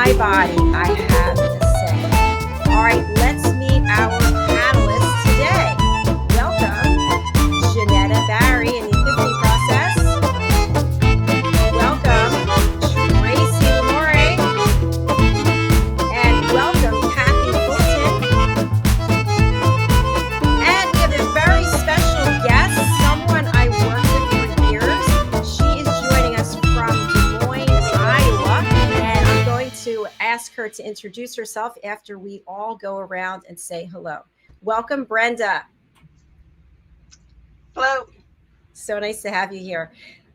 my body, I have a say. All right, let's meet our panelists today. Welcome, JENETTA Barry in the Epiphany Process. Welcome, TRACY LAMOURIE. And welcome, CATHY FULTON. And we have a very special guest, someone I worked with for years. She is joining us from Des Moines, Iowa. And I'm going to ask her to introduce herself after we all go around and say hello. Welcome, Brenda. Hello. So nice to have you here.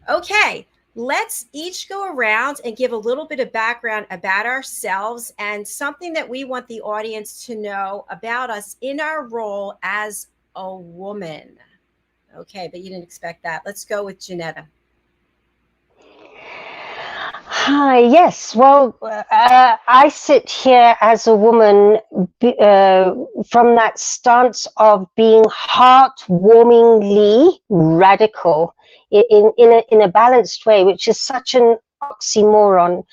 Okay, let's each go around and give a little bit of background about ourselves and something that we want the audience to know about us in our role as a woman. Okay, but you didn't expect that. Let's go with JENETTA. Hi, yes. Well, I sit here as a woman from that stance of being heartwarmingly radical in a balanced way, which is such an oxymoron.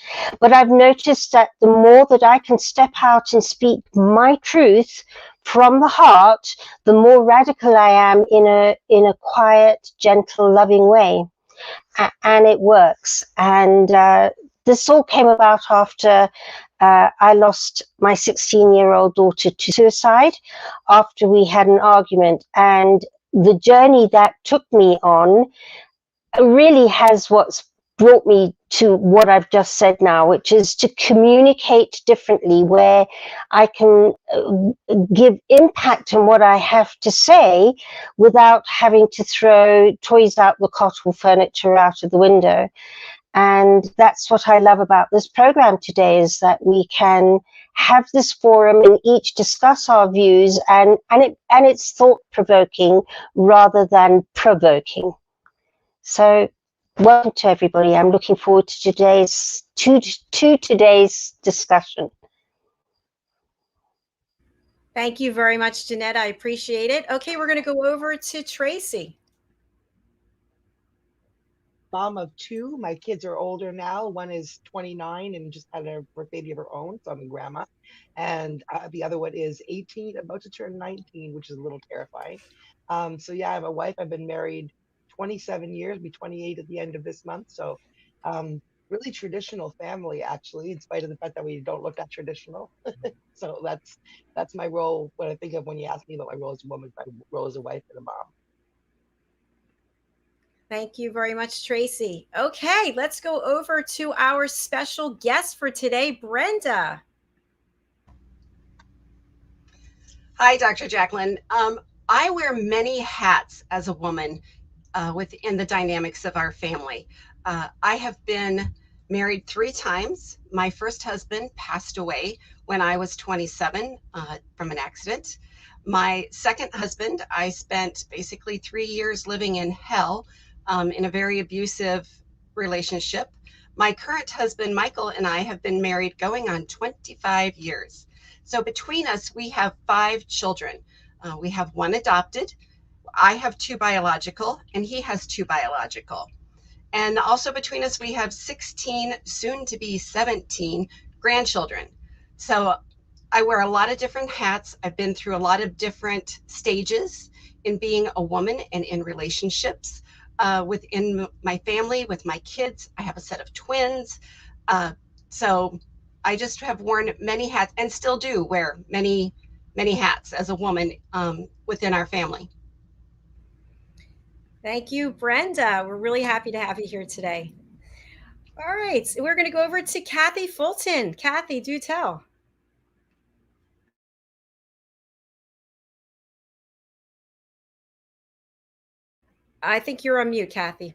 But I've noticed that the more that I can step out and speak my truth from the heart, the more radical I am in a quiet, gentle, loving way. And it works. And this all came about after I lost my 16-year-old daughter to suicide after we had an argument. And the journey that took me on really has what's brought me to what I've just said now, which is to communicate differently, where I can give impact on what I have to say without having to throw toys out the cot or furniture out of the window. And that's what I love about this program today, is that we can have this forum and each discuss our views, and it's thought-provoking rather than provoking. So welcome to everybody. I'm looking forward to today's discussion. Thank you very much, JENETTA. I appreciate it. Okay, we're going to go over to TRACY. Mom of two. My kids are older now. One is 29 and just had a baby of her own, so I'm a grandma. And the other one is 18, about to turn 19, which is a little terrifying. So yeah, I have a wife. I've been married 27 years, be 28 at the end of this month. So really traditional family, actually, in spite of the fact that we don't look that traditional. So that's my role. What I think of when you ask me about my role as a woman, my role as a wife and a mom. Thank you very much, TRACY. Okay, let's go over to our special guest for today, Brenda. Hi, Dr. JACALYN. I wear many hats as a woman within the dynamics of our family. I have been married 3 times. My first husband passed away when I was 27 from an accident. My second husband, I spent basically 3 years living in hell in a very abusive relationship. My current husband, Michael, and I have been married going on 25 years. So between us, we have 5 children. We have 1 adopted. I have 2 biological, and he has 2 biological. And also between us, we have 16, soon to be 17 grandchildren. So I wear a lot of different hats. I've been through a lot of different stages in being a woman and in relationships. Within my family, with my kids. I have a set of twins. So I just have worn many hats and still do wear many, many hats as a woman within our family. Thank you, Brenda. We're really happy to have you here today. All right, so we're going to go over to CATHY FULTON. CATHY, do tell. I think you're on mute, CATHY.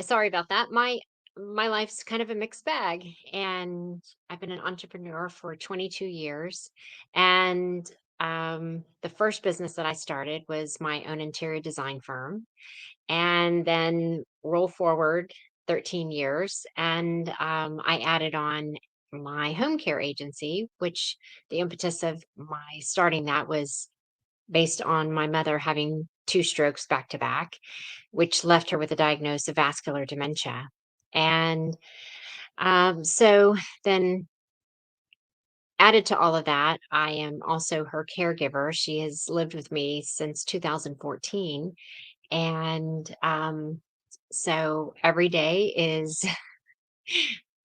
Sorry about that. My life's kind of a mixed bag, and I've been an entrepreneur for 22 years. And the first business that I started was my own interior design firm, and then roll forward 13 years, and I added on my home care agency, which the impetus of my starting that was based on my mother having 2 strokes back to back, which left her with a diagnosis of vascular dementia. And So then, added to all of that, I am also her caregiver. She has lived with me since 2014. And so every day is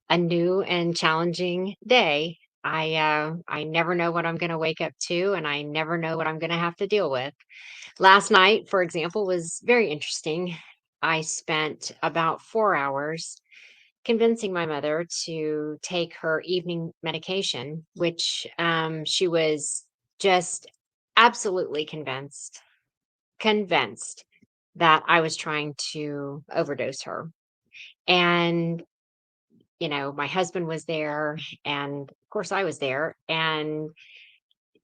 a new and challenging day. I never know what I'm going to wake up to, and I never know what I'm going to have to deal with. Last night, for example, was very interesting. I spent about 4 hours convincing my mother to take her evening medication, which she was just absolutely convinced that I was trying to overdose her. And, my husband was there, and of course I was there. And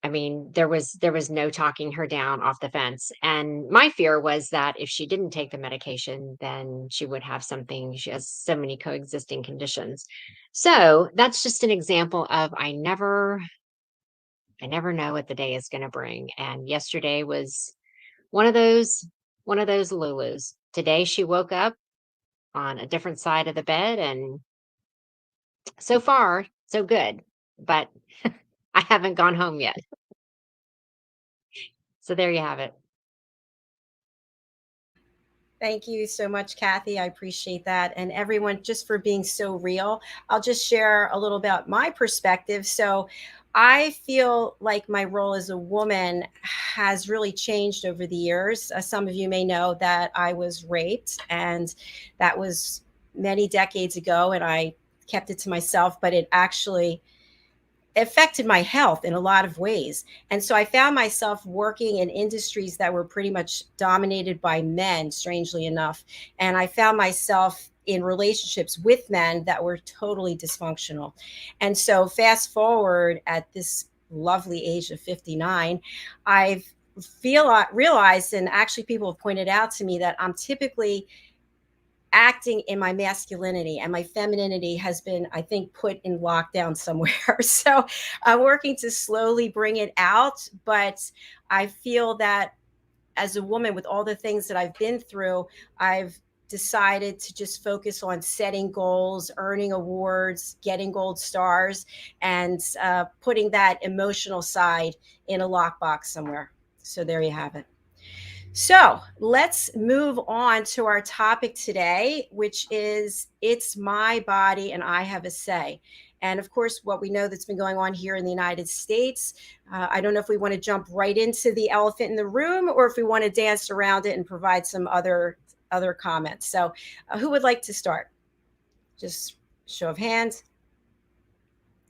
I mean, there was no talking her down off the fence. And my fear was that if she didn't take the medication, then she would have something. She has so many coexisting conditions. So that's just an example of I never know what the day is going to bring. And yesterday was one of those Lulus. Today she woke up on a different side of the bed, and so far so good. But I haven't gone home yet. So there you have it. Thank you so much, Kathy. I appreciate that. And everyone, just for being so real. I'll just share a little about my perspective. So I feel like my role as a woman has really changed over the years. Some of you may know that I was raped, and that was many decades ago, and I kept it to myself, but it actually affected my health in a lot of ways. And so I found myself working in industries that were pretty much dominated by men, strangely enough. And I found myself in relationships with men that were totally dysfunctional. And so fast forward at this lovely age of 59, I've realized, and actually people have pointed out to me, that I'm typically acting in my masculinity, and my femininity has been, I think, put in lockdown somewhere. So I'm working to slowly bring it out. But I feel that as a woman, with all the things that I've been through, I've decided to just focus on setting goals, earning awards, getting gold stars, and putting that emotional side in a lockbox somewhere. So there you have it. So let's move on to our topic today, which is It's My Body and I Have a Say. And of course, what we know that's been going on here in the United States, I don't know if we want to jump right into the elephant in the room, or if we want to dance around it and provide some other comments. So who would like to start? Just show of hands.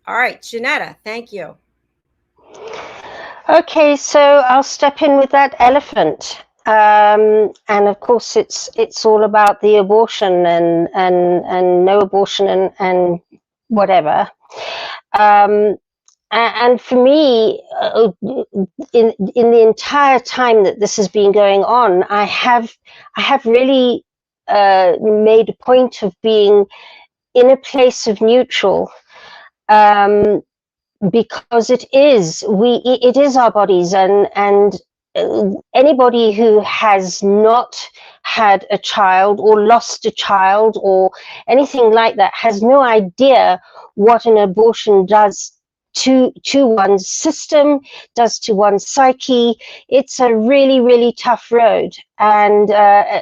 All right, JENETTA, thank you. Okay, so I'll step in with that elephant. And of course, it's all about the abortion and no abortion and whatever. And for me, in the entire time that this has been going on, I have really made a point of being in a place of neutral. Because it is our bodies, and anybody who has not had a child or lost a child or anything like that has no idea what an abortion does to one's system, does to one's psyche. It's a really, really tough road. And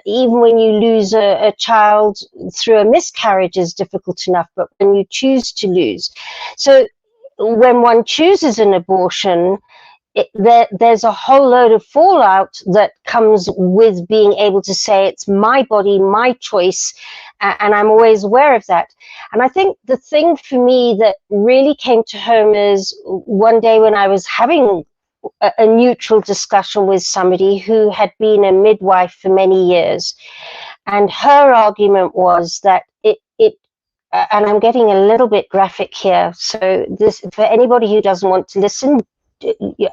even when you lose a child through a miscarriage is difficult enough, but when you choose to lose. So when one chooses an abortion, there's a whole load of fallout that comes with being able to say it's my body, my choice, and I'm always aware of that. And I think the thing for me that really came to home is one day when I was having a neutral discussion with somebody who had been a midwife for many years, and her argument was that and I'm getting a little bit graphic here, so this, for anybody who doesn't want to listen,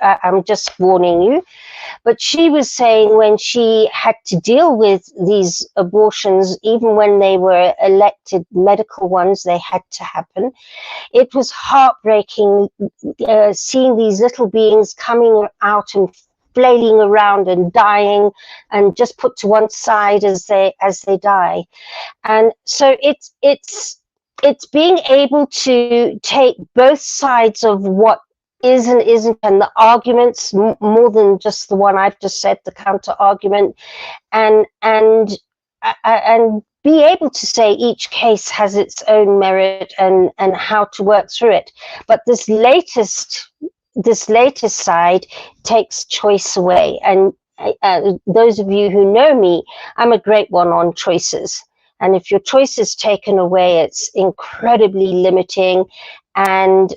I'm just warning you. But she was saying when she had to deal with these abortions, even when they were elected medical ones, they had to happen. It was heartbreaking seeing these little beings coming out and flailing around and dying, and just put to one side as they die. And so it's it's being able to take both sides of what is and isn't, and the arguments, more than just the one I've just said, the counter argument, and be able to say each case has its own merit and how to work through it. But this latest side takes choice away. And those of you who know me, I'm a great one on choices. And if your choice is taken away, it's incredibly limiting and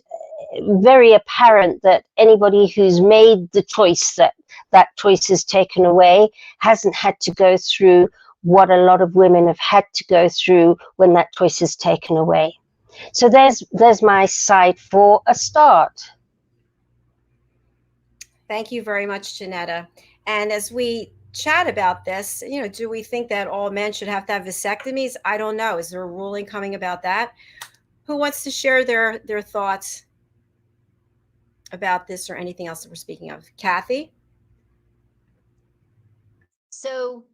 very apparent that anybody who's made the choice that choice is taken away hasn't had to go through what a lot of women have had to go through when that choice is taken away. So there's my side for a start. Thank you very much, JENETTA. And as we chat about this, you know, do we think that all men should have to have vasectomies? I don't know. Is there a ruling coming about that? Who wants to share their thoughts about this or anything else that we're speaking of? Kathy? So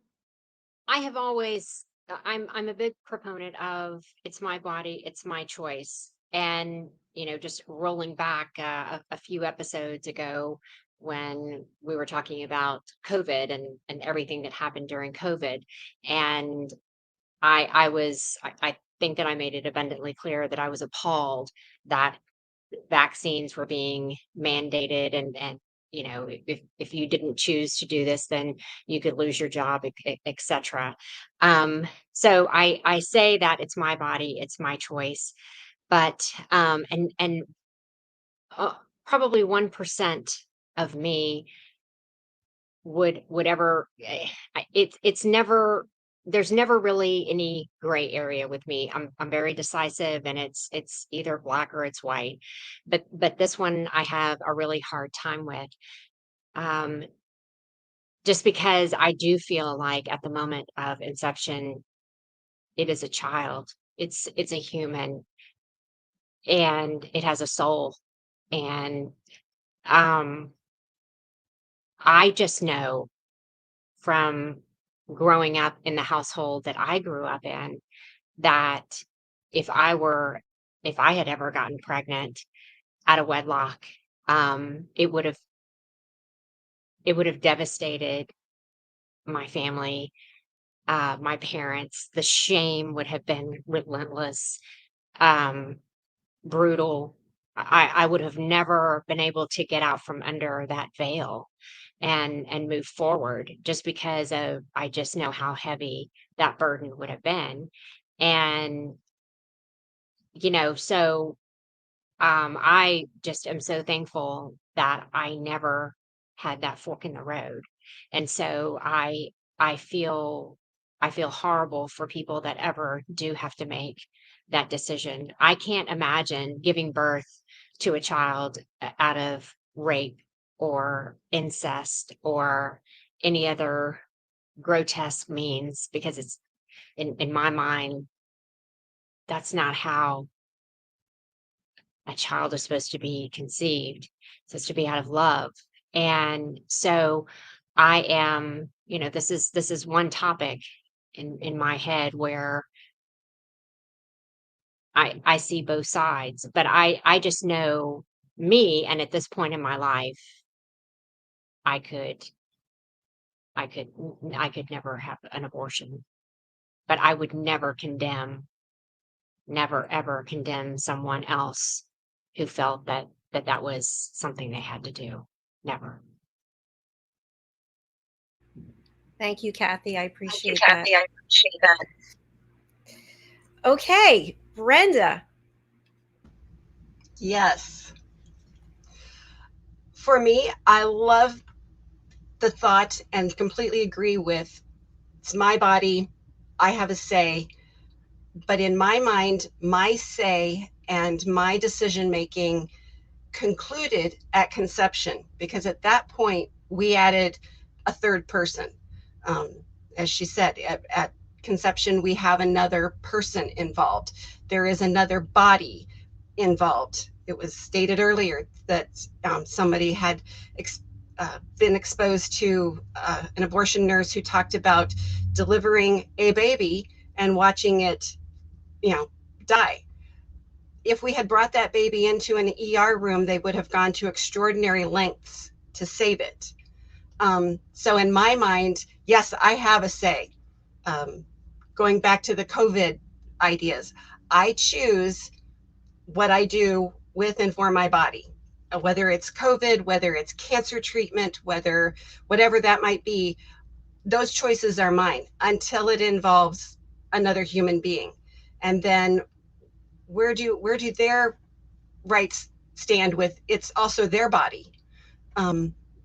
I have always, I'm a big proponent of it's my body, it's my choice. And, you know, just rolling back a few episodes ago when we were talking about COVID and everything that happened during COVID. And I think that I made it abundantly clear that I was appalled that vaccines were being mandated and you know, if you didn't choose to do this, then you could lose your job, etc. So I say that it's my body, it's my choice, but and probably 1% of me would ever. It's never. There's never really any gray area with me. I'm very decisive, and it's either black or it's white. But this one I have a really hard time with. Just because I do feel like at the moment of inception, it is a child. It's a human, and it has a soul. And I just know from growing up in the household that I grew up in that if I had ever gotten pregnant out of wedlock, it would have devastated my family, my parents. The shame would have been relentless, brutal. I would have never been able to get out from under that veil and move forward, just because of I just know how heavy that burden would have been. And you know, so I just am so thankful that I never had that fork in the road. And so I feel horrible for people that ever do have to make that decision. I can't imagine giving birth to a child out of rape or incest or any other grotesque means, because it's in my mind, that's not how a child is supposed to be conceived. It's supposed to be out of love. And so I am, you know, this is one topic in my head where I see both sides, but I just know me, and at this point in my life, I could never have an abortion, but I would never ever condemn someone else who felt that was something they had to do. Never. Thank you, Kathy. I appreciate that. Okay, Brenda. Yes. For me, I love the thought and completely agree with it's my body, I have a say. But in my mind, my say and my decision making concluded at conception, because at that point we added a third person. As she said, at conception we have another person involved. There is another body involved. It was stated earlier that somebody had been exposed to an abortion nurse who talked about delivering a baby and watching it, you know, die. if we had brought that baby into an ER room, they would have gone to extraordinary lengths to save it. So in my mind, yes, I have a say. Going back to the COVID ideas, I choose what I do with and for my body, whether it's COVID, whether it's cancer treatment, whatever that might be. Those choices are mine until it involves another human being. And then where do their rights stand with it's also their body?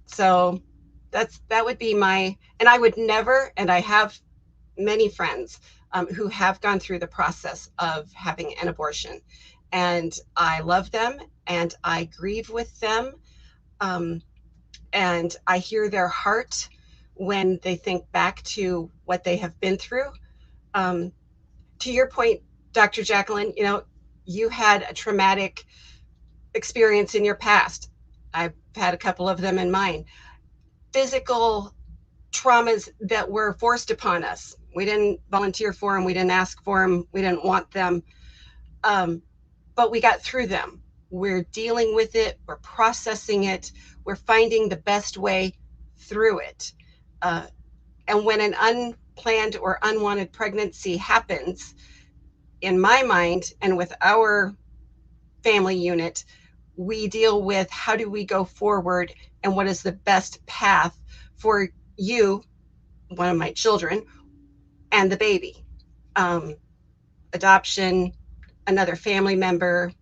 So that would be my, and I would never, and I have many friends who have gone through the process of having an abortion, and I love them and I grieve with them, and I hear their heart when they think back to what they have been through. To your point, Dr. JACALYN, you had a traumatic experience in your past. I've had a couple of them in mine. Physical traumas that were forced upon us. We didn't volunteer for them. We didn't ask for them. We didn't want them. But we got through them. We're dealing with it. We're processing it. We're finding the best way through it. And when an unplanned or unwanted pregnancy happens, in my mind and with our family unit, we deal with how do we go forward and what is the best path for you, one of my children, and the baby. Adoption, another family member,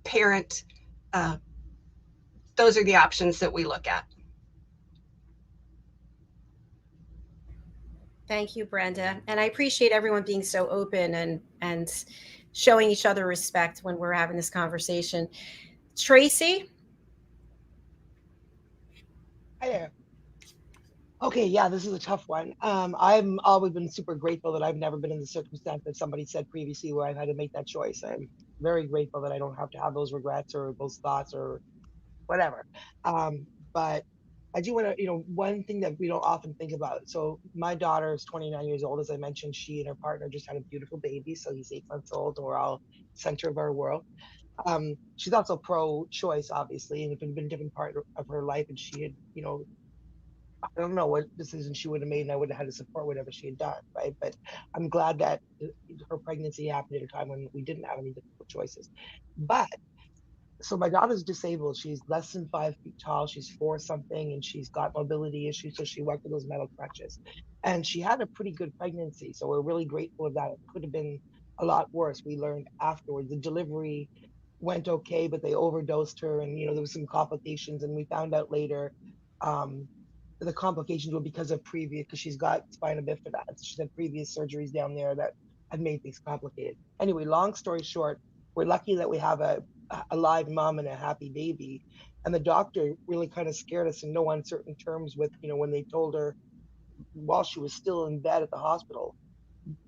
parent. Those are the options that we look at. Thank you, Brenda. And I appreciate everyone being so open and showing each other respect when we're having this conversation. Tracy? Hi there. Okay, yeah, this is a tough one. I've always been super grateful that I've never been in the circumstance that somebody said previously where I've had to make that choice. I'm very grateful that I don't have to have those regrets or those thoughts or whatever. But I do want to, one thing that we don't often think about. So my daughter is 29 years old. As I mentioned, she and her partner just had a beautiful baby. So he's 8 months old, and we're all center of our world. She's also pro-choice, obviously, and it's been a different part of her life. And she had, I don't know what decision she would have made, and I would have had to support whatever she had done, right? But I'm glad that her pregnancy happened at a time when we didn't have any difficult choices. But so my daughter's disabled. She's less than 5 feet tall. She's 4 something, and she's got mobility issues. So she worked with those metal crutches, and she had a pretty good pregnancy. So we're really grateful of that. It could have been a lot worse. We learned afterwards. The delivery went okay, but they overdosed her, and there was some complications. And we found out later the complications were because she's got spina bifida. So she's had previous surgeries down there that had made things complicated. Anyway, long story short, we're lucky that we have a live mom and a happy baby. And the doctor really kind of scared us in no uncertain terms with, when they told her while she was still in bed at the hospital,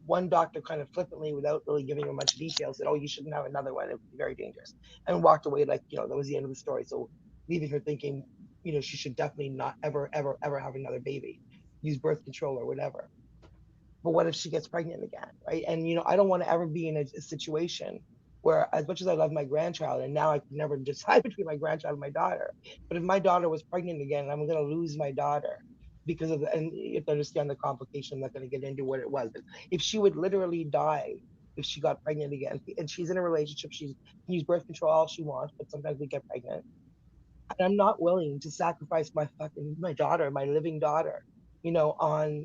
one doctor kind of flippantly, without really giving her much detail, said, "Oh, you shouldn't have another one. It would be very dangerous," and walked away like, that was the end of the story. So leaving her thinking, she should definitely not ever, ever, ever have another baby, use birth control or whatever. But what if she gets pregnant again, right? And, I don't want to ever be in a situation where, as much as I love my grandchild, and now I can never decide between my grandchild and my daughter, but if my daughter was pregnant again, I'm going to lose my daughter because of and you have to understand the complication. I'm not going to get into what it was, but if she would literally die if she got pregnant again, and she's in a relationship, she can use birth control all she wants, but sometimes we get pregnant. And I'm not willing to sacrifice my daughter, my living daughter, on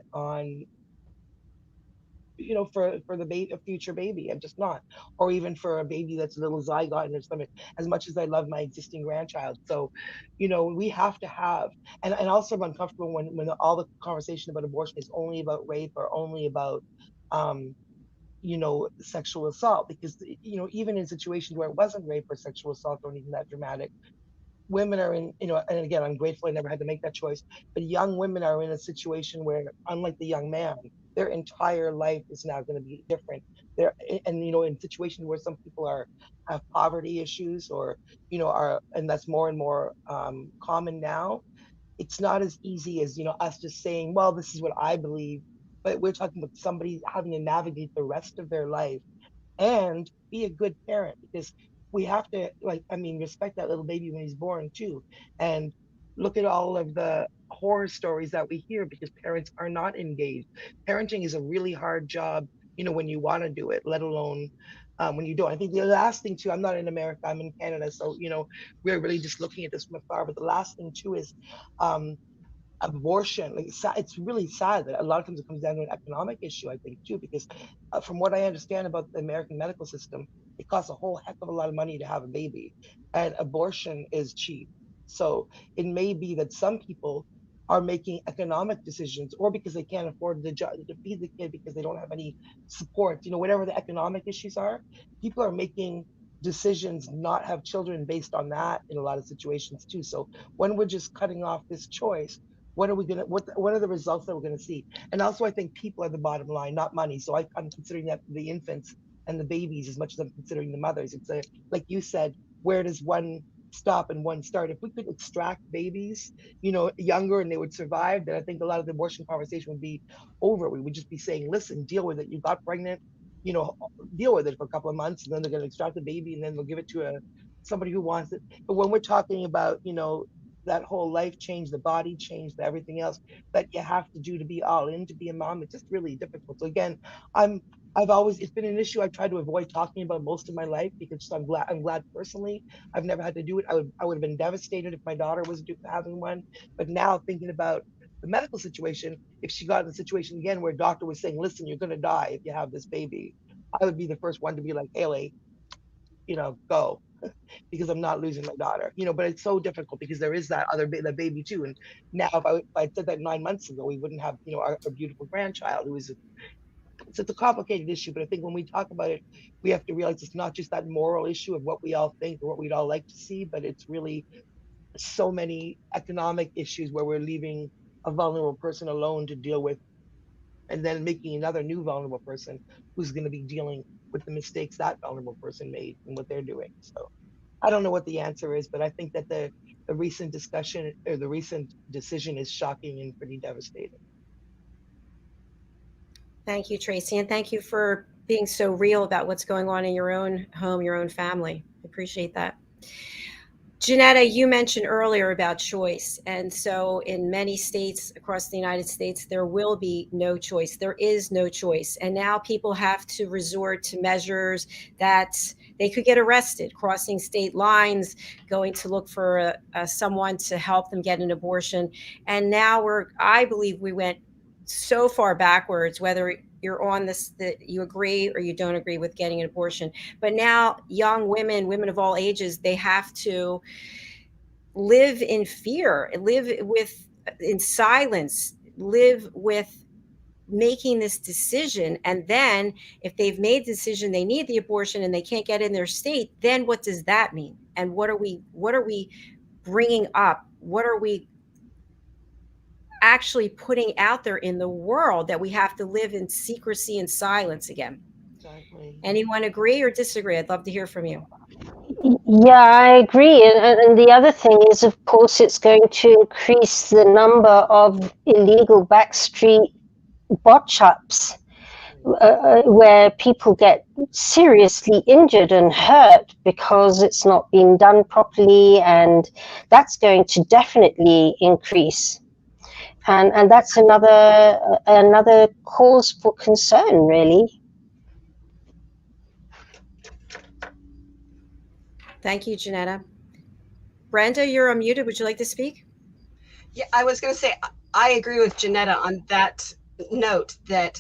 for the a future baby. I'm just not, or even for a baby that's a little zygote in her stomach, as much as I love my existing grandchild. So, we have to have, and also I'm uncomfortable when all the conversation about abortion is only about rape or only about, sexual assault, because, even in situations where it wasn't rape or sexual assault or anything that dramatic, women are in, and again, I'm grateful I never had to make that choice, but young women are in a situation where, unlike the young man, their entire life is now going to be different. And in situations where some people have poverty issues or, and that's more and more common now, it's not as easy as, us just saying, well, this is what I believe, but we're talking about somebody having to navigate the rest of their life and be a good parent, because we have to, like, I mean, respect that little baby when he's born too. And look at all of the horror stories that we hear because parents are not engaged. Parenting is a really hard job, you know, when you want to do it, let alone when you don't. I think the last thing too, I'm not in America, I'm in Canada. So, you know, we're really just looking at this from afar. But the last thing too is um, abortion. Like it's really sad that a lot of times it comes down to an economic issue, I think too, because from what I understand about the American medical system, it costs a whole heck of a lot of money to have a baby, and abortion is cheap. So it may be that some people are making economic decisions, or because they can't afford to feed the kid because they don't have any support, you know, whatever the economic issues are, people are making decisions not have children based on that in a lot of situations too. So when we're just cutting off this choice, what are we gonna what are the results that we're gonna see? And also I think people are the bottom line, not money. So I'm considering that the infants and the babies as much as I'm considering the mothers. It's a, like you said, where does one stop and one start? If we could extract babies, you know, younger and they would survive, then I think a lot of the abortion conversation would be over. We would just be saying, listen, deal with it. You got pregnant, you know, deal with it for a couple of months, and then they're gonna extract the baby and then they'll give it to somebody who wants it. But when we're talking about, you know, that whole life change, the body change, the everything else that you have to do to be all in, to be a mom, it's just really difficult. So again, I'm I've always, it's been an issue I've tried to avoid talking about most of my life, because I'm glad personally I've never had to do it. I would have been devastated if my daughter was having one. But now thinking about the medical situation, if she got in a situation again where a doctor was saying, listen, you're going to die if you have this baby, I would be the first one to be like, Haley, you know, go, because I'm not losing my daughter, you know. But it's so difficult because there is that other the baby too. And now if I said that 9 months ago, we wouldn't have, you know, our beautiful grandchild who is it's a complicated issue. But I think when we talk about it, we have to realize it's not just that moral issue of what we all think or what we'd all like to see, but it's really so many economic issues where we're leaving a vulnerable person alone to deal with, and then making another new vulnerable person who's going to be dealing with the mistakes that vulnerable person made and what they're doing. So I don't know what the answer is, but I think that the recent discussion or the recent decision is shocking and pretty devastating. Thank you, Tracy, and thank you for being so real about what's going on in your own home, your own family. I appreciate that. JENETTA, you mentioned earlier about choice. And so in many states across the United States, there will be no choice. There is no choice. And now people have to resort to measures that they could get arrested, crossing state lines, going to look for someone to help them get an abortion. And now I believe we went so far backwards, whether you're on this, that you agree or you don't agree with getting an abortion. But now young women of all ages, they have to live in fear, live in silence, live with making this decision. And then if they've made the decision, they need the abortion and they can't get in their state, then what does that mean? And what are we bringing up? What are we actually putting out there in the world that we have to live in secrecy and silence again? Exactly. Anyone agree or disagree? I'd love to hear from you. Yeah, I agree. And the other thing is, of course, it's going to increase the number of illegal backstreet botch-ups where people get seriously injured and hurt because it's not being done properly, and that's going to definitely increase. And that's another cause for concern, really. Thank you, JENETTA. Brenda, you're unmuted. Would you like to speak? Yeah, I was going to say, I agree with JENETTA on that note, that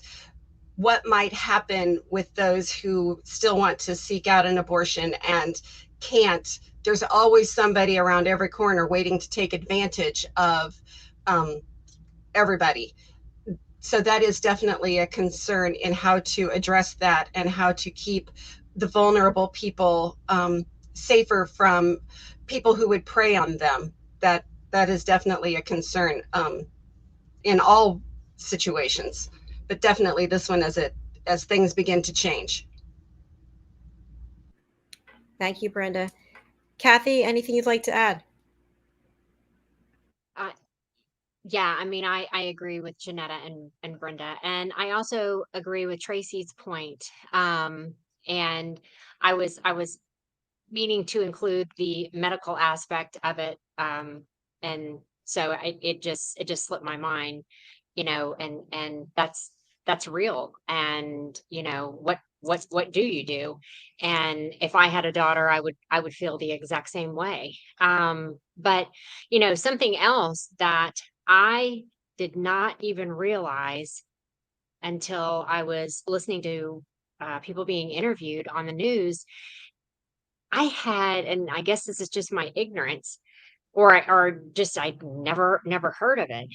what might happen with those who still want to seek out an abortion and can't. There's always somebody around every corner waiting to take advantage of everybody. So that is definitely a concern in how to address that and how to keep the vulnerable people safer from people who would prey on them. That is definitely a concern in all situations, but definitely this one as things begin to change. Thank you, Brenda. Kathy, anything you'd like to add? Yeah, I mean, I agree with JENETTA and Brenda, and I also agree with Tracy's point. And I was meaning to include the medical aspect of it. And so it just slipped my mind, and that's real. And what do you do? And if I had a daughter, I would feel the exact same way. But something else that I did not even realize until I was listening to people being interviewed on the news. And I guess this is just my ignorance, or just I'd never heard of it,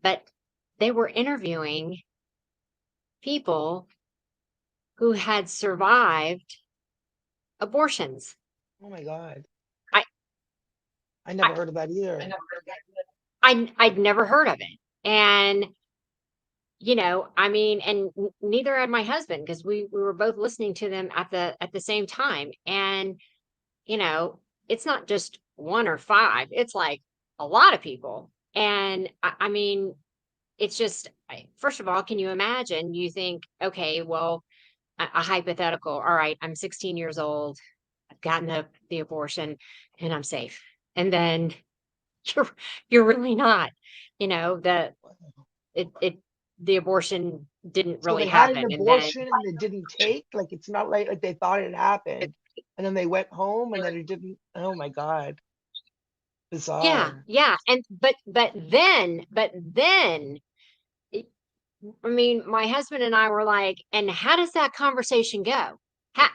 but they were interviewing people who had survived abortions. Oh my God. I I never I heard of that either. I'd never heard of it. And I mean, and neither had my husband, because we were both listening to them at the same time. And it's not just one or five, it's like a lot of people. And I mean, it's just, first of all, can you imagine? You think, okay, well, a hypothetical, all right, I'm 16 years old, I've gotten the abortion, and I'm safe. And then you're you're really not, the the abortion didn't So really they had an happen. And then abortion and it didn't take, like it's not like they thought it happened. And then they went home and then it didn't. Oh my God. Bizarre. yeah. And but then I mean, my husband and I were like, and how does that conversation go? How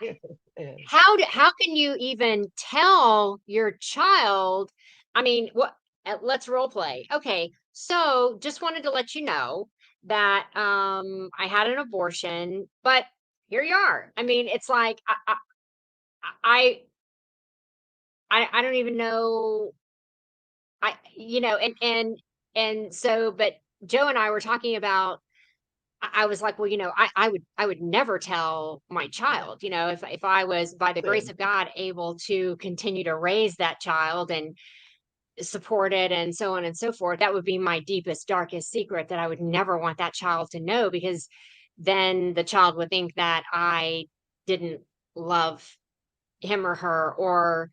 Yeah. how can you even tell your child? I mean, let's role play. Okay, so just wanted to let you know that I had an abortion, but here you are. I mean, it's like I I don't even know. And so, but Joe and I were talking about, I was like, well, I would never tell my child, if I was, by the grace Same. of God, able to continue to raise that child and support it and so on and so forth. That would be my deepest, darkest secret that I would never want that child to know, because then the child would think that I didn't love him or her, or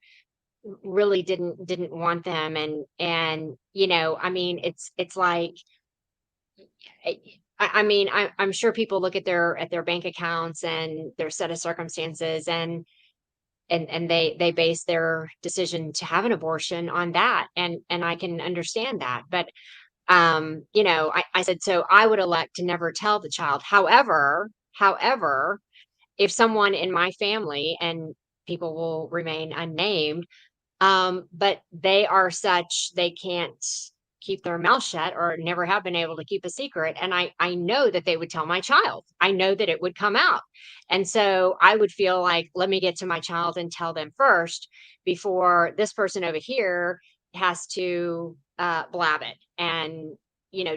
really didn't want them. And I mean, it's like, I mean, I'm sure people look at their bank accounts and their set of circumstances, and they base their decision to have an abortion on that, and I can understand that. But I said, so I would elect to never tell the child. However, if someone in my family, and people will remain unnamed, but they are such, they can't keep their mouth shut, or never have been able to keep a secret. And I know that they would tell my child. I know that it would come out. And so I would feel like, let me get to my child and tell them first, before this person over here has to blab it and,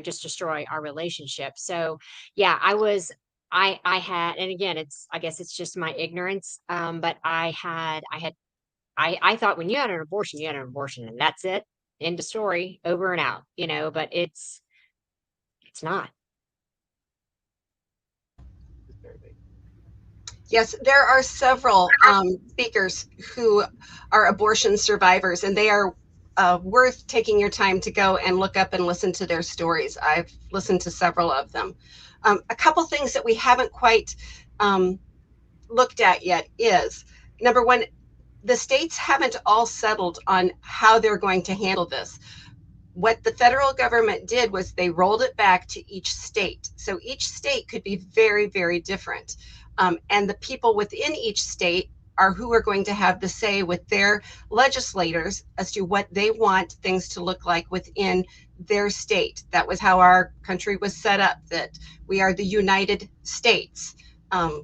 just destroy our relationship. So yeah, I had, and again, I guess it's just my ignorance. But I thought when you had an abortion, you had an abortion, and that's it. End of story, over and out, but it's not. Disturbing. Yes, there are several speakers who are abortion survivors, and they are worth taking your time to go and look up and listen to their stories. I've listened to several of them. A couple things that we haven't quite looked at yet is, number one, the states haven't all settled on how they're going to handle this. What the federal government did was they rolled it back to each state. So each state could be very, very different. And the people within each state are who are going to have the say with their legislators as to what they want things to look like within their state. That was how our country was set up, that we are the United States.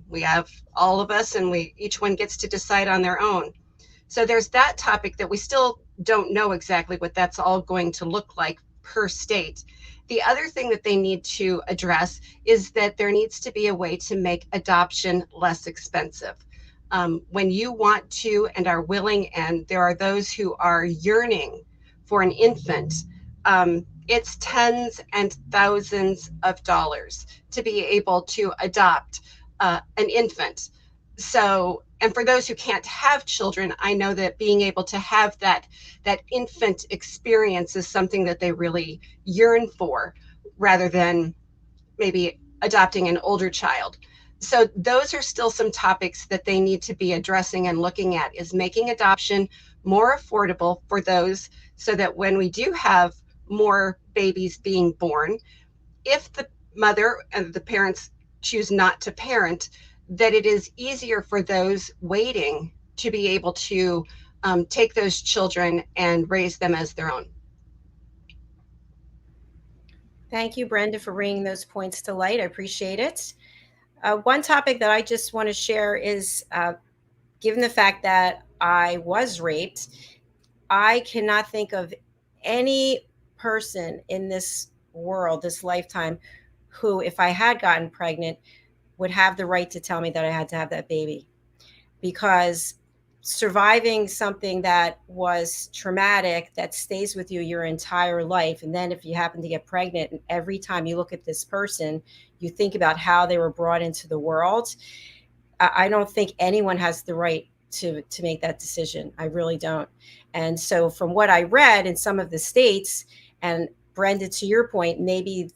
We have all of us, and each one gets to decide on their own. So there's that topic that we still don't know exactly what that's all going to look like per state. The other thing that they need to address is that there needs to be a way to make adoption less expensive. When you want to and are willing, and there are those who are yearning for an infant, it's tens and thousands of dollars to be able to adopt an infant. So, and for those who can't have children, I know that being able to have that infant experience is something that they really yearn for, rather than maybe adopting an older child. So those are still some topics that they need to be addressing and looking at, is making adoption more affordable for those, so that when we do have more babies being born, if the mother and the parents choose not to parent, that it is easier for those waiting to be able to take those children and raise them as their own. Thank you, Brenda, for bringing those points to light. I appreciate it. One topic that I just want to share is, given the fact that I was raped, I cannot think of any person in this world, this lifetime, who, if I had gotten pregnant, would have the right to tell me that I had to have that baby. Because surviving something that was traumatic, that stays with you your entire life, and then if you happen to get pregnant, and every time you look at this person, you think about how they were brought into the world, I don't think anyone has the right to make that decision. I really don't. And so from what I read in some of the states, and Brenda, to your point, maybe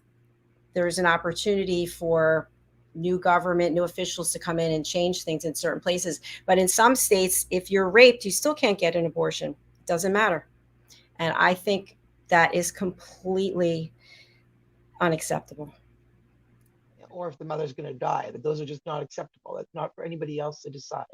there's an opportunity for new government, new officials to come in and change things in certain places. But in some states, if you're raped, you still can't get an abortion. It doesn't matter. And I think that is completely unacceptable. Or if the mother's going to die, that those are just not acceptable. That's not for anybody else to decide.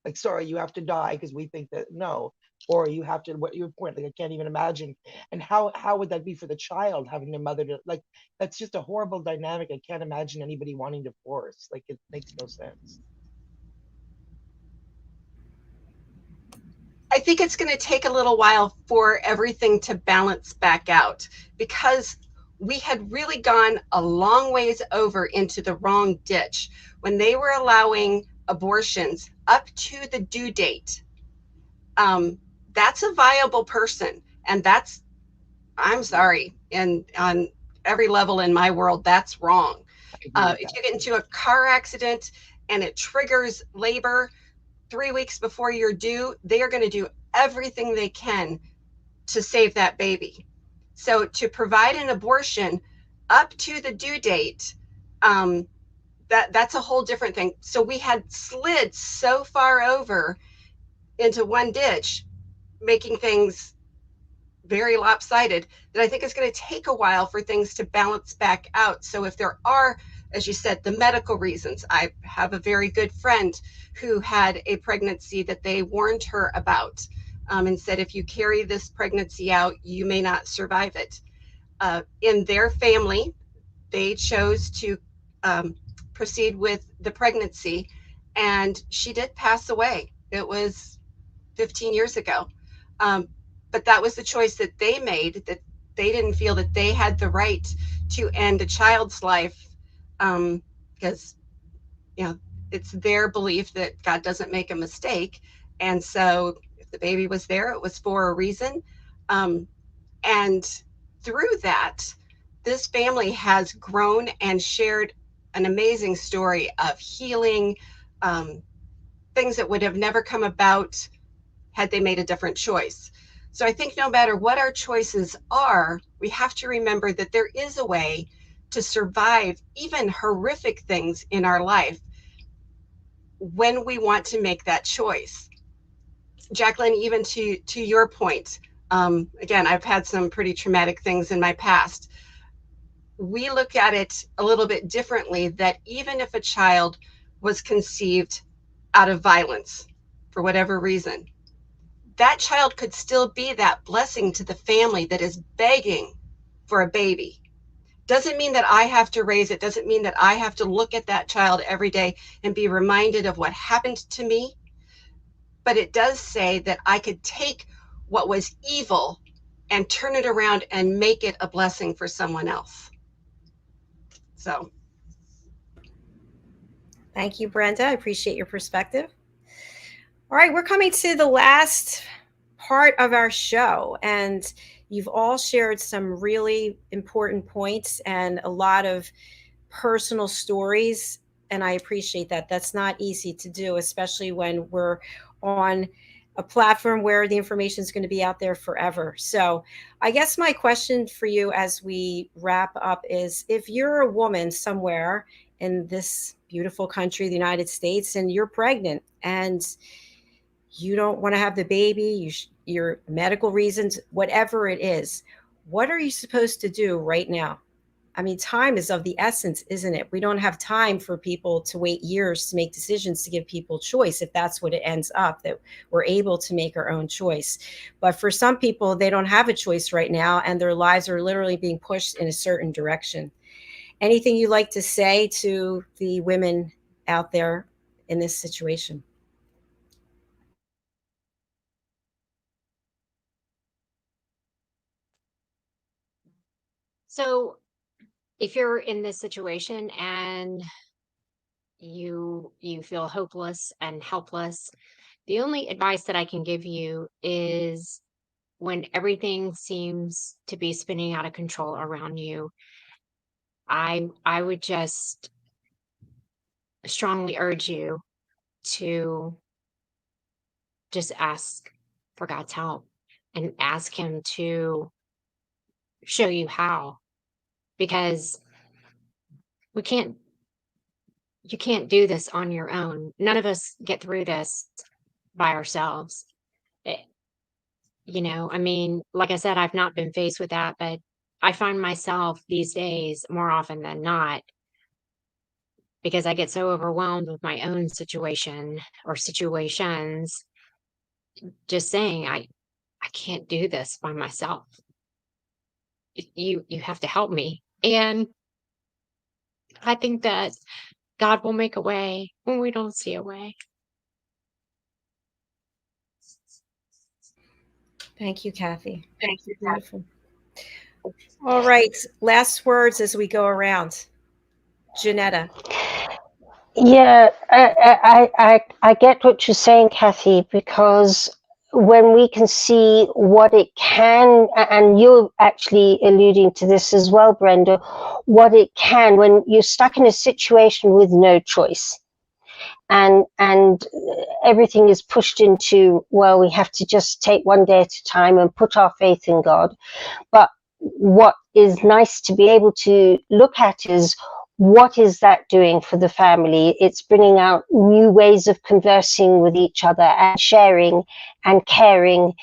Like, sorry, you have to die because we think that, no. Or you have to, what your point, like, I can't even imagine. And how would that be for the child, having the mother to, like, that's just a horrible dynamic. I can't imagine anybody wanting to force. Like, it makes no sense. I think it's going to take a little while for everything to balance back out, because we had really gone a long ways over into the wrong ditch when they were allowing abortions up to the due date. That's a viable person, and that's, I'm sorry, and on every level in my world, that's wrong. If you get into a car accident and it triggers labor 3 weeks before you're due, they are going to do everything they can to save that baby. So to provide an abortion up to the due date, that's a whole different thing. So we had slid so far over into one ditch, making things very lopsided, that I think it's going to take a while for things to balance back out. So if there are, as you said, the medical reasons, I have a very good friend who had a pregnancy that they warned her about, and said, if you carry this pregnancy out, you may not survive it. In their family, they chose to proceed with the pregnancy, and she did pass away. It was 15 years ago. But that was the choice that they made, that they didn't feel that they had the right to end a child's life, because, you know, it's their belief that God doesn't make a mistake. And so if the baby was there, it was for a reason. And through that, this family has grown and shared an amazing story of healing, things that would have never come about had they made a different choice. So I think no matter what our choices are, we have to remember that there is a way to survive even horrific things in our life when we want to make that choice. JACALYN, even to your point, again, I've had some pretty traumatic things in my past. We look at it a little bit differently, that even if a child was conceived out of violence for whatever reason, that child could still be that blessing to the family that is begging for a baby. Doesn't mean that I have to raise it. Doesn't mean that I have to look at that child every day and be reminded of what happened to me. But it does say that I could take what was evil and turn it around and make it a blessing for someone else. So. Thank you, Brenda. I appreciate your perspective. All right, we're coming to the last part of our show, and you've all shared some really important points and a lot of personal stories and I appreciate that. That's not easy to do, especially when we're on a platform where the information is going to be out there forever. So I guess my question for you as we wrap up is, if you're a woman somewhere in this beautiful country, the United States, and you're pregnant and you don't want to have the baby, your medical reasons, whatever it is, what are you supposed to do right now? I mean, time is of the essence, isn't it? We don't have time for people to wait years to make decisions to give people choice, if that's what it ends up, that we're able to make our own choice. But for some people, they don't have a choice right now, and their lives are literally being pushed in a certain direction. Anything you'd like to say to the women out there in this situation? So if you're in this situation and you feel hopeless and helpless, the only advice that I can give you is, when everything seems to be spinning out of control around you, I would just strongly urge you to just ask for God's help and ask him to show you how, because we can't you can't do this on your own. None of us get through this by ourselves. I mean, like I said, I've not been faced with that, but I find myself these days, more often than not, because I get so overwhelmed with my own situation or situations, just saying, I can't do this by myself. You have to help me. And I think that God will make a way when we don't see a way. Thank you, Kathy. Thank you. Beautiful. All right. Last words as we go around. JENETTA. Yeah, I get what you're saying, Kathy, because when we can see what it can, and you're actually alluding to this as well, Brenda, what it can, when you're stuck in a situation with no choice, and everything is pushed into, well, we have to just take one day at a time and put our faith in God. But what is nice to be able to look at is, what is that doing for the family? It's bringing out new ways of conversing with each other and sharing and caring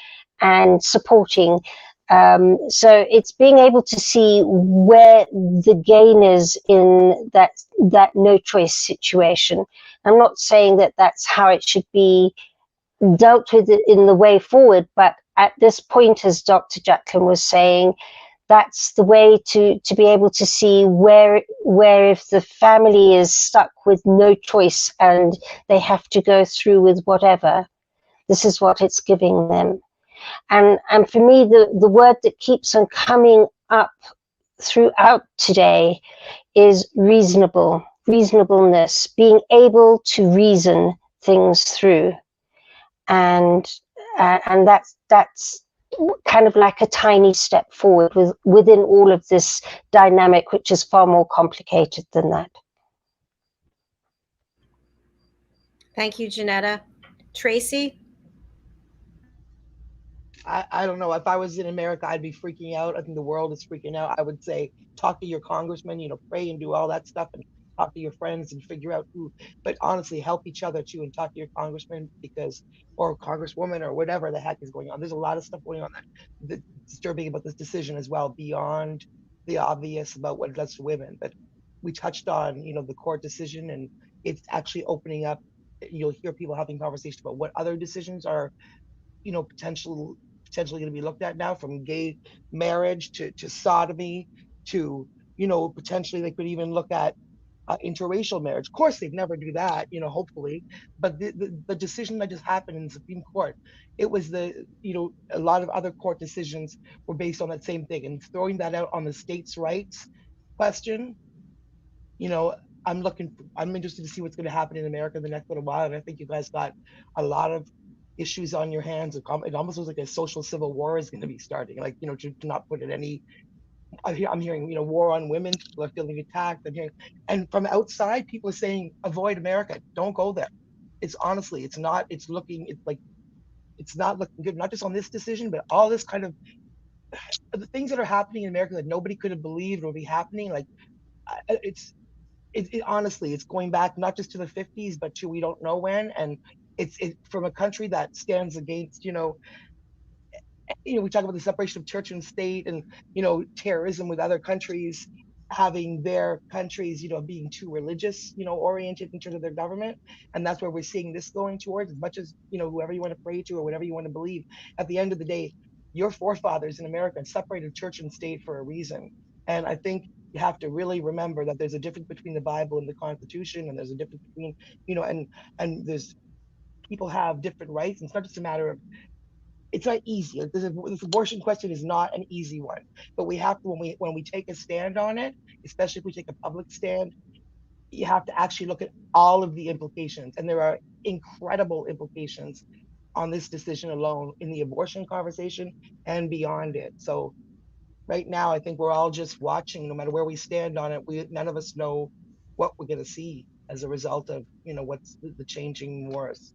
and supporting. So it's being able to see where the gain is in that no choice situation. I'm not saying that that's how it should be dealt with in the way forward, but at this point, as Dr. JACALYN was saying, that's the way to be able to see where if the family is stuck with no choice and they have to go through with whatever, this is what it's giving them. And for me, the word that keeps on coming up throughout today is reasonableness, being able to reason things through. And that's kind of like a tiny step forward within all of this dynamic, which is far more complicated than that. Thank you, JENETTA. TRACY? I don't know. If I was in America, I'd be freaking out. I think the world is freaking out. I would say, talk to your congressman, pray and do all that stuff, and talk to your friends and figure out who. But honestly, help each other too, and talk to your congressman, or congresswoman, or whatever the heck is going on. There's a lot of stuff going on that's disturbing about this decision as well, beyond the obvious about what it does to women. But we touched on, the court decision, and it's actually opening up. You'll hear people having conversations about what other decisions are, potentially going to be looked at now, from gay marriage to sodomy to, potentially they could even look at interracial marriage. Of course, they'd never do that, hopefully. But the decision that just happened in the Supreme Court, it was a lot of other court decisions were based on that same thing. And throwing that out on the states' rights question, I'm interested to see what's going to happen in America in the next little while. And I think you guys got a lot of issues on your hands. It almost looks like a social civil war is going to be starting, to not put it any I'm hearing, war on women. People are feeling attacked. I'm hearing, and from outside, people are saying, avoid America. Don't go there. It's honestly, it's not. It's not looking good. Not just on this decision, but all this kind of the things that are happening in America that nobody could have believed would be happening. Like honestly, it's going back not just to the 50s, but to we don't know when. And it's from a country that stands against, we talk about the separation of church and state and, terrorism with other countries having their countries, being too religious, oriented in terms of their government. And that's where we're seeing this going towards, as much as, whoever you want to pray to or whatever you want to believe. At the end of the day, your forefathers in America separated church and state for a reason. And I think you have to really remember that there's a difference between the Bible and the Constitution, and there's a difference between, and there's people have different rights. And it's not just a matter of, it's not easy. This abortion question is not an easy one, but we have to, when we take a stand on it, especially if we take a public stand, you have to actually look at all of the implications. And there are incredible implications on this decision alone in the abortion conversation and beyond it. So right now, I think we're all just watching, no matter where we stand on it. None of us know what we're going to see as a result of, what's the changing wars.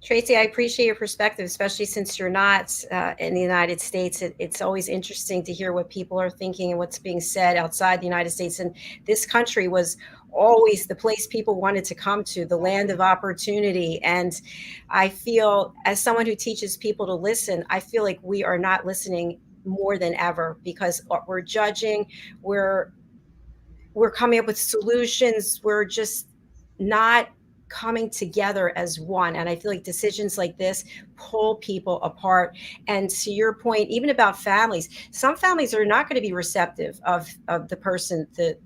Tracy, I appreciate your perspective, especially since you're not in the United States. It's always interesting to hear what people are thinking and what's being said outside the United States. And this country was always the place people wanted to come to, the land of opportunity. And I feel, as someone who teaches people to listen, I feel like we are not listening more than ever, because we're judging, we're coming up with solutions, we're just not coming together as one. And I feel like decisions like this pull people apart. And to your point, even about families, some families are not going to be receptive of the person, the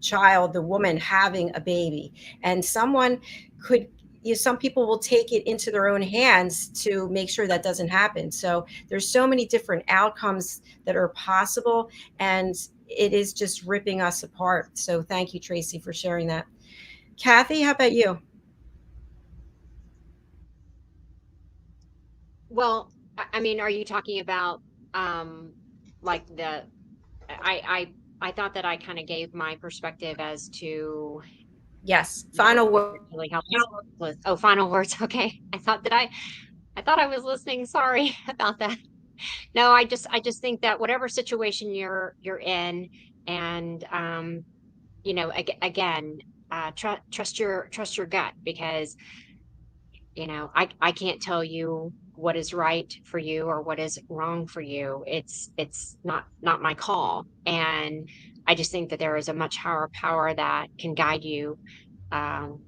child, the woman having a baby. And someone could, some people will take it into their own hands to make sure that doesn't happen. So there's so many different outcomes that are possible, and it is just ripping us apart. So thank you, Tracy, for sharing that. Kathy, how about you? Well, I mean, are you talking about like I thought that I kind of gave my perspective as to Yes, final word. Really helped. Oh, final words. Okay. I thought I was listening. Sorry about that. No, I just think that whatever situation you're in, and again, trust your gut, because I can't tell you what is right for you or what is wrong for you. It's not my call. And I just think that there is a much higher power that can guide you, and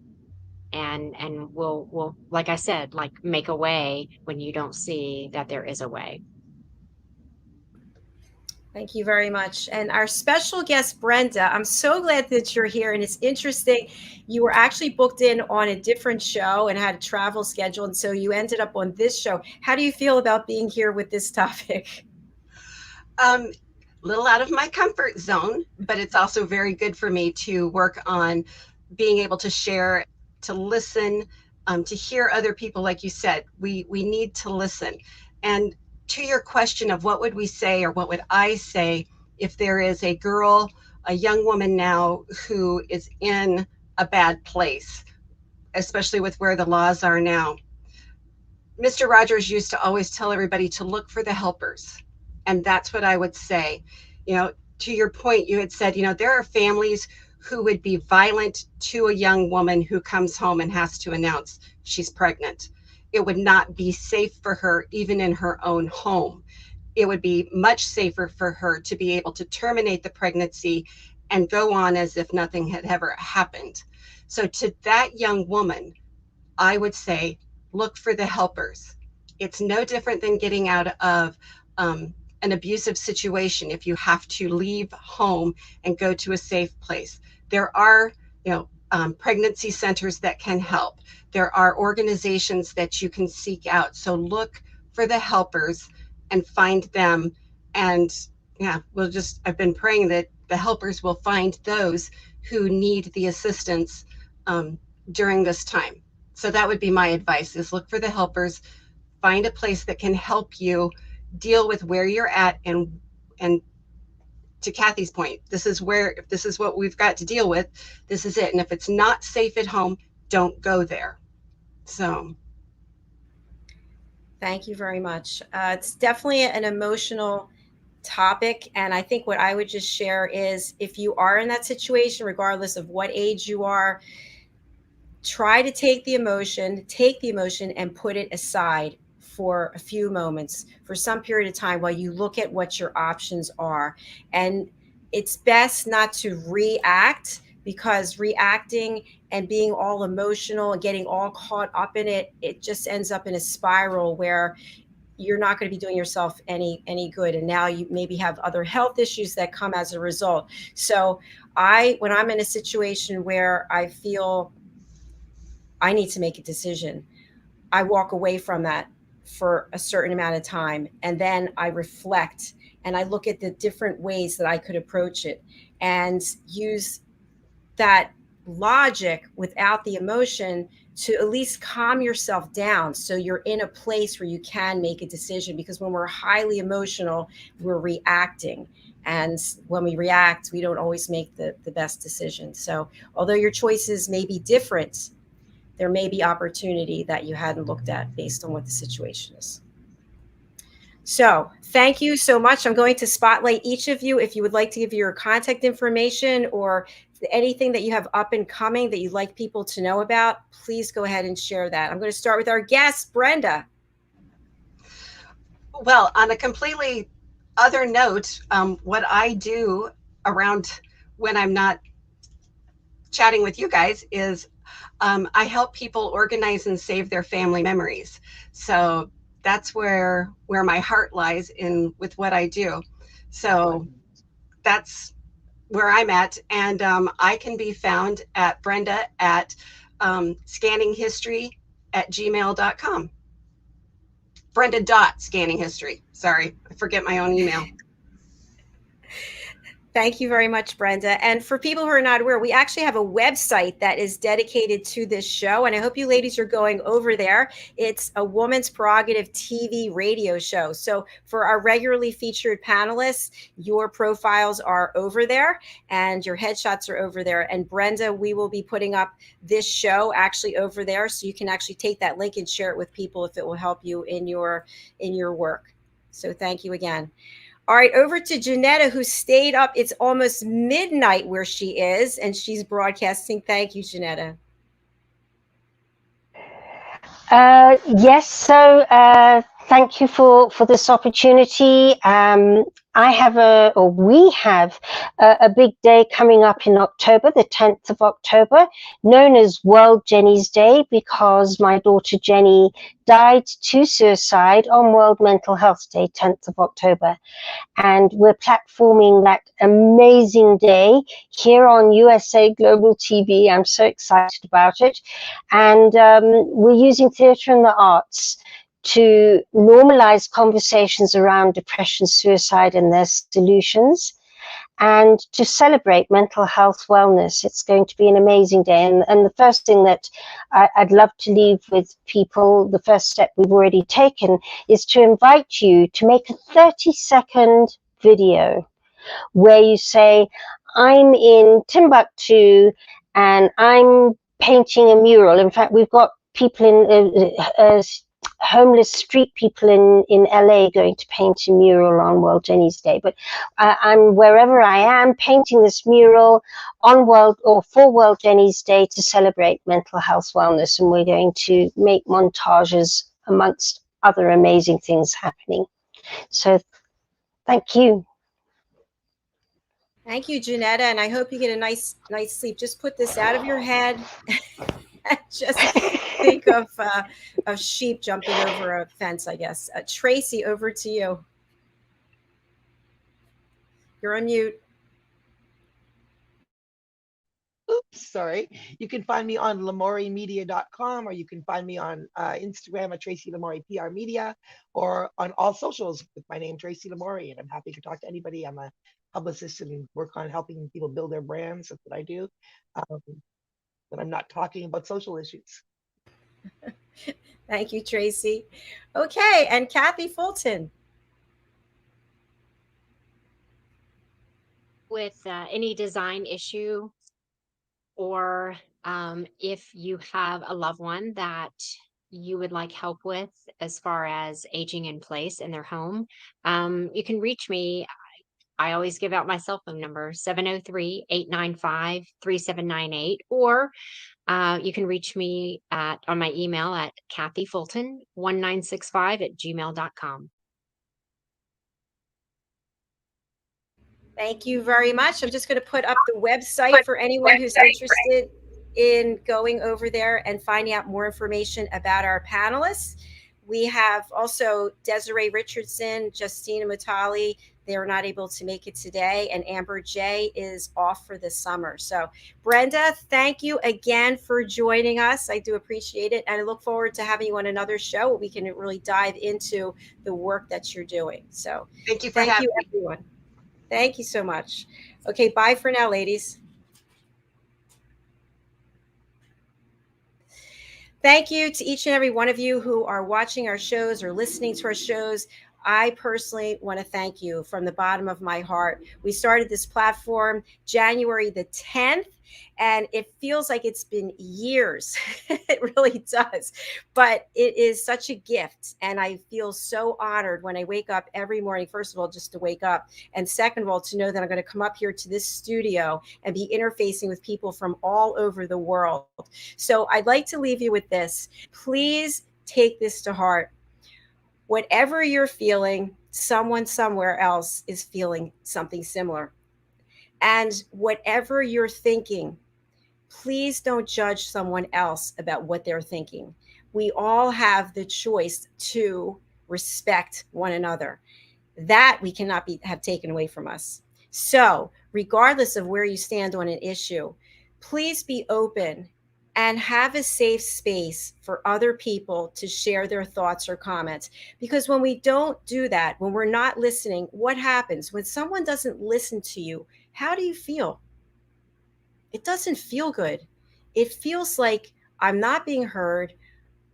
will, like I said, like, make a way when you don't see that there is a way. Thank you very much. And our special guest, Brenda, I'm so glad that you're here. And it's interesting, you were actually booked in on a different show and had a travel schedule, and so you ended up on this show. How do you feel about being here with this topic? Little out of my comfort zone, but it's also very good for me to work on being able to share, to listen, to hear other people. Like you said, we need to listen. And to your question of what would we say, or what would I say if there is a girl, a young woman now who is in a bad place, especially with where the laws are now. Mr. Rogers used to always tell everybody to look for the helpers. And that's what I would say. To your point, you had said, there are families who would be violent to a young woman who comes home and has to announce she's pregnant. It would not be safe for her, even in her own home. It would be much safer for her to be able to terminate the pregnancy and go on as if nothing had ever happened. So to that young woman, I would say, look for the helpers. It's no different than getting out of an abusive situation. If you have to leave home and go to a safe place, there are, pregnancy centers that can help. There are organizations that you can seek out. So look for the helpers and find them. And I've been praying that the helpers will find those who need the assistance during this time. So that would be my advice, is look for the helpers, find a place that can help you deal with where you're at and And to Kathy's point, this is where, if this is what we've got to deal with, this is it. And if it's not safe at home, don't go there. So. Thank you very much. It's definitely an emotional topic. And I think what I would just share is, if you are in that situation, regardless of what age you are, try to take the emotion and put it aside for a few moments, for some period of time, while you look at what your options are. And it's best not to react, because reacting and being all emotional and getting all caught up in it, it just ends up in a spiral where you're not going to be doing yourself any good. And now you maybe have other health issues that come as a result. So when I'm in a situation where I feel I need to make a decision, I walk away from that for a certain amount of time. And then I reflect and I look at the different ways that I could approach it and use that logic without the emotion to at least calm yourself down, so you're in a place where you can make a decision. Because when we're highly emotional, we're reacting. And when we react, we don't always make the best decision. So although your choices may be different, there may be opportunity that you hadn't looked at based on what the situation is. So thank you so much. I'm going to spotlight each of you. If you would like to give your contact information or anything that you have up and coming that you'd like people to know about, please go ahead and share that. I'm going to start with our guest, Brenda. Well, on a completely other note, what I do around when I'm not chatting with you guys is I help people organize and save their family memories. So that's where my heart lies in with what I do. So that's where I'm at. And I can be found at Brenda at scanninghistory@gmail.com. Brenda.scanninghistory. Sorry, I forget my own email. Thank you very much, Brenda. And for people who are not aware, we actually have a website that is dedicated to this show. And I hope you ladies are going over there. It's a Woman's Prerogative TV radio show. So for our regularly featured panelists, your profiles are over there and your headshots are over there. And Brenda, we will be putting up this show actually over there. So you can actually take that link and share it with people if it will help you in your work. So thank you again. All right, over to Jenetta, who stayed up. It's almost midnight where she is, and she's broadcasting. Thank you, Jenetta. Yes, so thank you for this opportunity. We have a big day coming up in October, the 10th of October, known as World Jenny's Day, because my daughter Jenny died to suicide on World Mental Health Day, 10th of October. And we're platforming that amazing day here on USA Global TV. I'm so excited about it. And we're using theatre and the arts to normalize conversations around depression, suicide, and their solutions, and to celebrate mental health wellness. It's going to be an amazing day. And the first thing that I'd love to leave with people, the first step we've already taken, is to invite you to make a 30-second video where you say, I'm in Timbuktu and I'm painting a mural. In fact, we've got people in homeless street people in LA going to paint a mural on World Jenny's Day. But I'm wherever I am painting this mural on for World Jenny's Day to celebrate mental health wellness. And we're going to make montages amongst other amazing things happening. So thank you. Thank you, Jenetta. And I hope you get a nice sleep. Just put this out of your head. Just think of sheep jumping over a fence, I guess. Tracy, over to you. You're on mute. Oops, sorry. You can find me on LaMourieMedia.com, or you can find me on Instagram at Tracy LaMourrie PR Media, or on all socials with my name, Tracy LaMourrie. And I'm happy to talk to anybody. I'm a publicist and work on helping people build their brands. That's what I do. But I'm not talking about social issues. Thank you, Tracy. Okay, and Kathy Fulton. with any design issue, or if you have a loved one that you would like help with as far as aging in place in their home, you can reach me. I always give out my cell phone number, 703-895-3798, or you can reach me on my email at kathyfulton1965@gmail.com. Thank you very much. I'm just going to put up the website for anyone who's interested in going over there and finding out more information about our panelists. We have also DESZIREE Richardson, JUSTINA MUTALE. They are not able to make it today, and Amber J is off for the summer. So Brenda, thank you again for joining us. I do appreciate it, and I look forward to having you on another show where we can really dive into the work that you're doing. So Thank you for having you, everyone. Thank you so much. Okay, bye for now, ladies. Thank you to each and every one of you who are watching our shows or listening to our shows. I personally want to thank you from the bottom of my heart. We started this platform January the 10th, and it feels like it's been years. It really does. But it is such a gift, and I feel so honored when I wake up every morning, first of all, just to wake up, and second of all, to know that I'm going to come up here to this studio and be interfacing with people from all over the world. So I'd like to leave you with this. Please take this to heart. Whatever you're feeling, someone somewhere else is feeling something similar. And whatever you're thinking, please don't judge someone else about what they're thinking. We all have the choice to respect one another. That we cannot have taken away from us. So regardless of where you stand on an issue, please be open and have a safe space for other people to share their thoughts or comments. Because when we don't do that, when we're not listening, what happens? When someone doesn't listen to you, how do you feel? It doesn't feel good. It feels like I'm not being heard,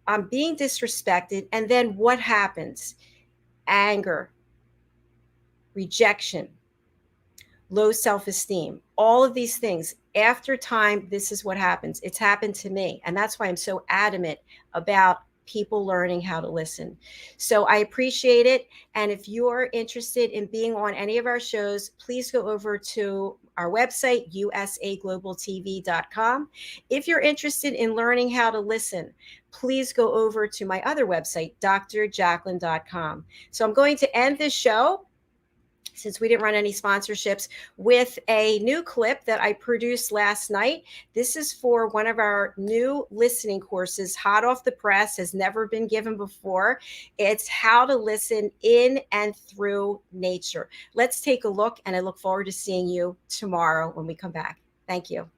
I'm being disrespected, and then what happens? Anger, rejection, low self-esteem, all of these things. After time, this is what happens. It's happened to me. And that's why I'm so adamant about people learning how to listen. So I appreciate it. And if you're interested in being on any of our shows, please go over to our website, usaglobaltv.com. If you're interested in learning how to listen, please go over to my other website, drjacalyn.com. So I'm going to end this show, since we didn't run any sponsorships, with a new clip that I produced last night. This is for one of our new listening courses, hot off the press, has never been given before. It's how to listen in and through nature. Let's take a look, and I look forward to seeing you tomorrow when we come back. Thank you.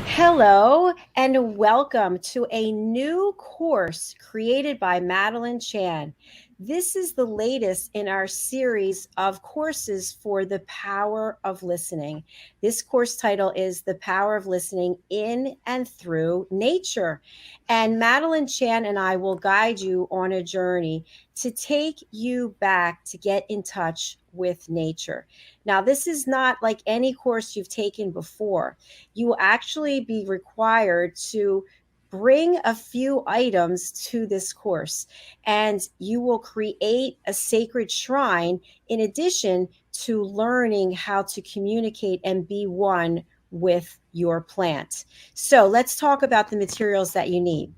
Hello and welcome to a new course created by Madeline Chan. This is the latest in our series of courses for the power of listening. This course title is The Power of Listening in and Through Nature. And Madeline Chan and I will guide you on a journey to take you back to get in touch with nature. Now, this is not like any course you've taken before. You will actually be required to bring a few items to this course, and you will create a sacred shrine in addition to learning how to communicate and be one with your plant. So let's talk about the materials that you need.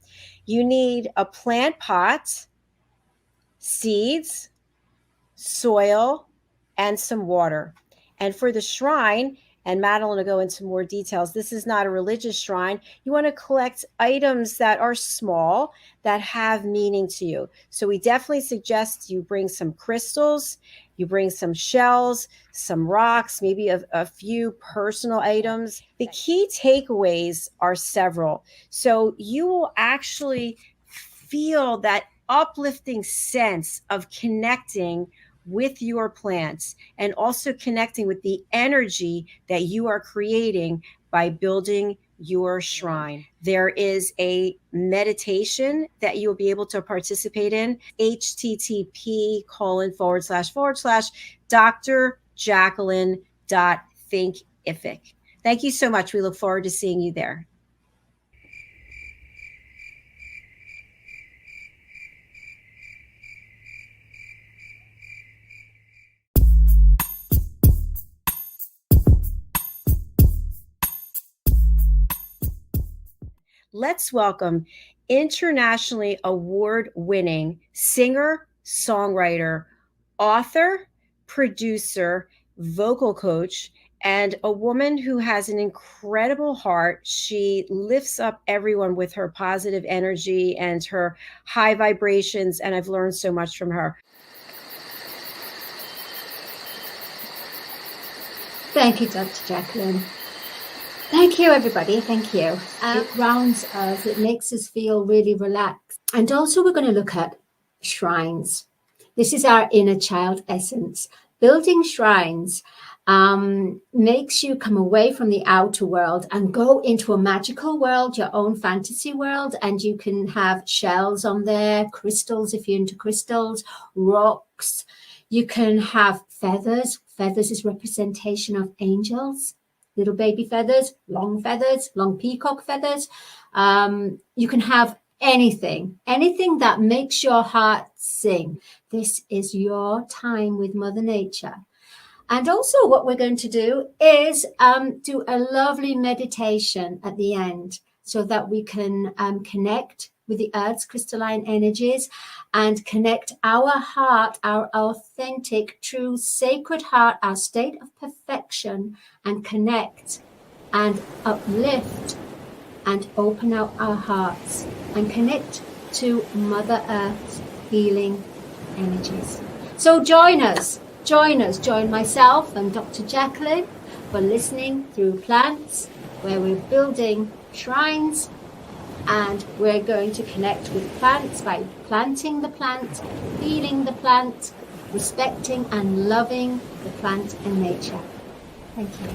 You need a plant pot, seeds, soil, and some water. And for the shrine, and Madeline will go into more details, this is not a religious shrine. You want to collect items that are small, that have meaning to you. So we definitely suggest you bring some crystals, you bring some shells, some rocks, maybe a few personal items. The key takeaways are several. So you will actually feel that uplifting sense of connecting with your plants, and also connecting with the energy that you are creating by building your shrine. There is a meditation that you'll be able to participate in, http://drjacalyn.thinkific. Thank you so much. We look forward to seeing you there. Let's welcome internationally award-winning singer, songwriter, author, producer, vocal coach, and a woman who has an incredible heart. She lifts up everyone with her positive energy and her high vibrations, and I've learned so much from her. Thank you, Dr. Jacalyn. Thank you, everybody. Thank you. It grounds us. It makes us feel really relaxed. And also, we're going to look at shrines. This is our inner child essence. Building shrines makes you come away from the outer world and go into a magical world, your own fantasy world. And you can have shells on there, crystals if you're into crystals, rocks. You can have feathers. Feathers is representation of angels. Little baby feathers, long peacock feathers. You can have anything that makes your heart sing. This is your time with Mother Nature. And also what we're going to do is do a lovely meditation at the end so that we can connect with the Earth's crystalline energies and connect our heart, our authentic, true, sacred heart, our state of perfection, and connect and uplift and open out our hearts and connect to Mother Earth's healing energies. So join us, join myself and Dr. Jacalyn for listening through plants, where we're building shrines. And we're going to connect with plants by planting the plant, healing the plant, respecting and loving the plant and nature. Thank you.